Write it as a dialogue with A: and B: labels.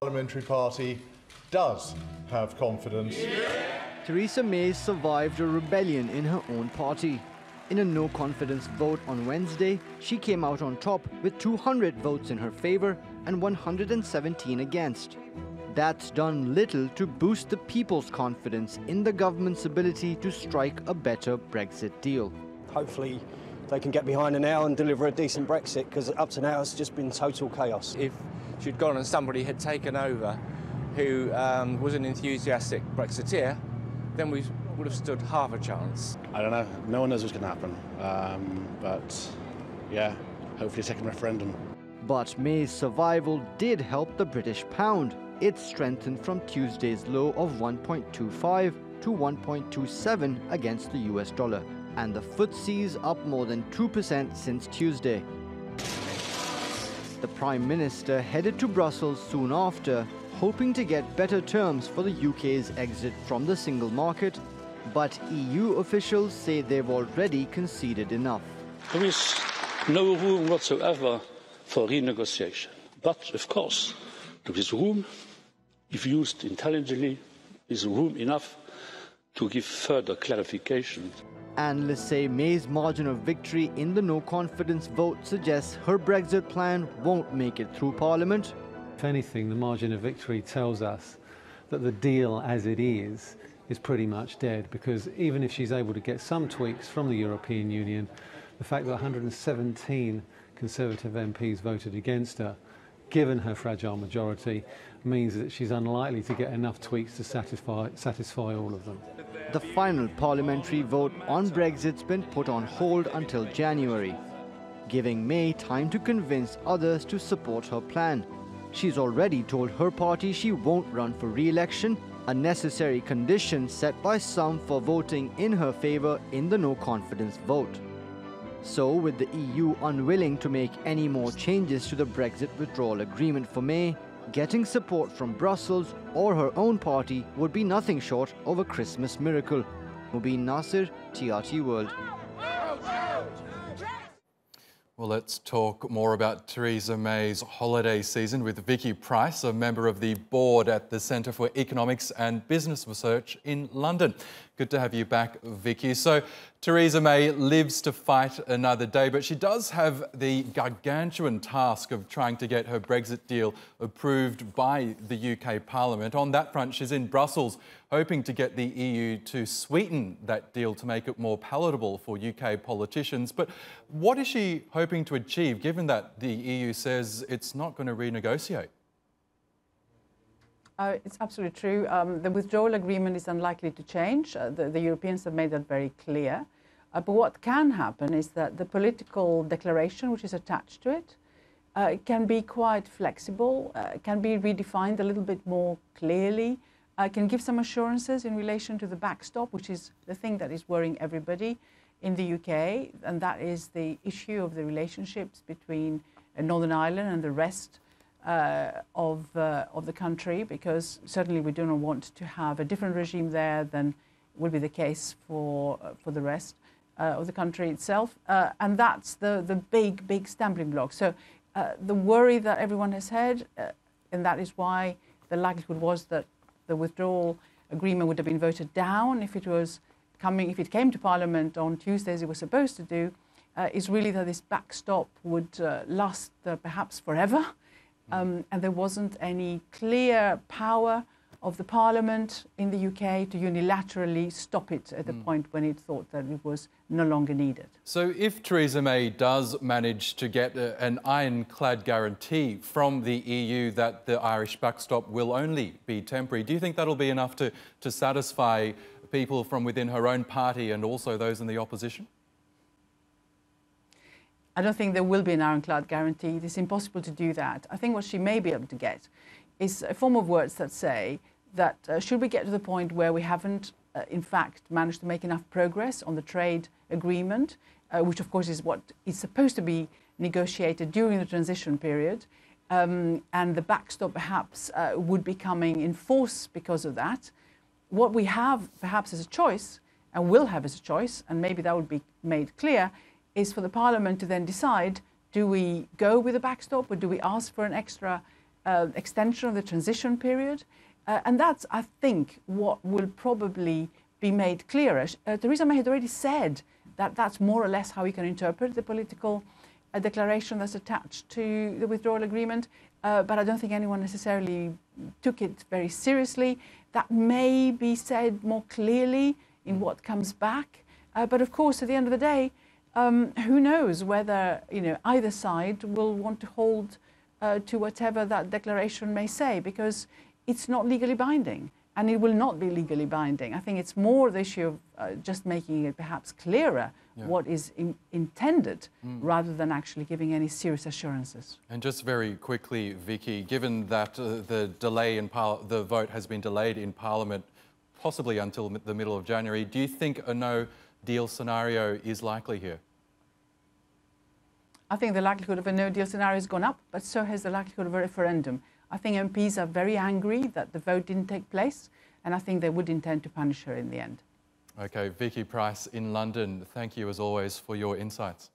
A: Parliamentary party does have confidence.
B: Theresa May survived a rebellion in her own party. In a no-confidence vote on Wednesday, she came out on top with 200 votes in her favour and 117 against. That's done little to boost the people's confidence in the government's ability to strike a better Brexit deal.
C: Hopefully they can get behind her now and deliver a decent Brexit, because up to now it's just been total chaos.
D: If she'd gone and somebody had taken over who was an enthusiastic Brexiteer, then we would have stood half a chance.
E: I don't know. No one knows what's going to happen. But, yeah, hopefully a second referendum.
B: But May's survival did help the British pound. It strengthened from Tuesday's low of 1.25 to 1.27 against the US dollar. And the FTSE's up more than 2% since Tuesday. The Prime Minister headed to Brussels soon after, hoping to get better terms for the UK's exit from the single market, but EU officials say they've already conceded enough.
F: There is no room whatsoever for renegotiation. But, of course, there is room, if used intelligently, is room enough to give further clarification.
B: Analysts say May's margin of victory in the no-confidence vote suggests her Brexit plan won't make it through Parliament.
G: If anything, the margin of victory tells us that the deal as it is pretty much dead, because even if she's able to get some tweaks from the European Union, the fact that 117 Conservative MPs voted against her, given her fragile majority, means that she's unlikely to get enough tweaks to satisfy all of them.
B: The final parliamentary vote on Brexit's been put on hold until January, giving May time to convince others to support her plan. She's already told her party she won't run for re-election, a necessary condition set by some for voting in her favour in the no-confidence vote. So, with the EU unwilling to make any more changes to the Brexit withdrawal agreement for May, getting support from Brussels or her own party would be nothing short of a Christmas miracle. Mobin Nasir, TRT World.
H: Well, let's talk more about Theresa May's holiday season with Vicky Pryce, a member of the board at the Centre for Economics and Business Research in London. Good to have you back, Vicky. So, Theresa May lives to fight another day, but she does have the gargantuan task of trying to get her Brexit deal approved by the UK Parliament. On that front, she's in Brussels, hoping to get the EU to sweeten that deal to make it more palatable for UK politicians. But what is she hoping to achieve, given that the EU says it's not going to renegotiate?
I: It's absolutely true. The withdrawal agreement is unlikely to change. The Europeans have made that very clear. But what can happen is that the political declaration which is attached to it can be quite flexible, can be redefined a little bit more clearly, can give some assurances in relation to the backstop, which is the thing that is worrying everybody in the UK, and that is the issue of the relationships between Northern Ireland and the rest of the country, because certainly we do not want to have a different regime there than will be the case for the rest of the country itself, and that's the big stumbling block. So the worry that everyone has had, and that is why the likelihood was that the withdrawal agreement would have been voted down if it came to Parliament on Tuesday as it was supposed to do, is really that this backstop would last perhaps forever. And there wasn't any clear power of the Parliament in the UK to unilaterally stop it at the point when it thought that it was no longer needed.
H: So if Theresa May does manage to get an ironclad guarantee from the EU that the Irish backstop will only be temporary, do you think that'll be enough to satisfy people from within her own party and also those in the opposition?
I: I don't think there will be an ironclad guarantee. It is impossible to do that. I think what she may be able to get is a form of words that say that should we get to the point where we haven't, in fact, managed to make enough progress on the trade agreement, which of course is what is supposed to be negotiated during the transition period, and the backstop perhaps would be coming in force because of that. What we have perhaps as a choice, and will have as a choice, and maybe that would be made clear, is for the Parliament to then decide, do we go with a backstop or do we ask for an extra extension of the transition period. And that's, I think, what will probably be made clearer. Theresa May had already said that that's more or less how we can interpret the political declaration that's attached to the withdrawal agreement, but I don't think anyone necessarily took it very seriously. That may be said more clearly in what comes back. But of course, at the end of the day, who knows whether either side will want to hold to whatever that declaration may say, because it's not legally binding, and it will not be legally binding. I think it's more the issue of just making it perhaps clearer what is intended, rather than actually giving any serious assurances.
H: And just very quickly, Vicky, given that the delay in the vote has been delayed in Parliament, possibly until the middle of January, do you think a no-deal scenario is likely here?
I: I think the likelihood of a no-deal scenario has gone up, but so has the likelihood of a referendum. I think MPs are very angry that the vote didn't take place, and I think they would intend to punish her in the end.
H: Okay, Vicky Pryce in London, thank you as always for your insights.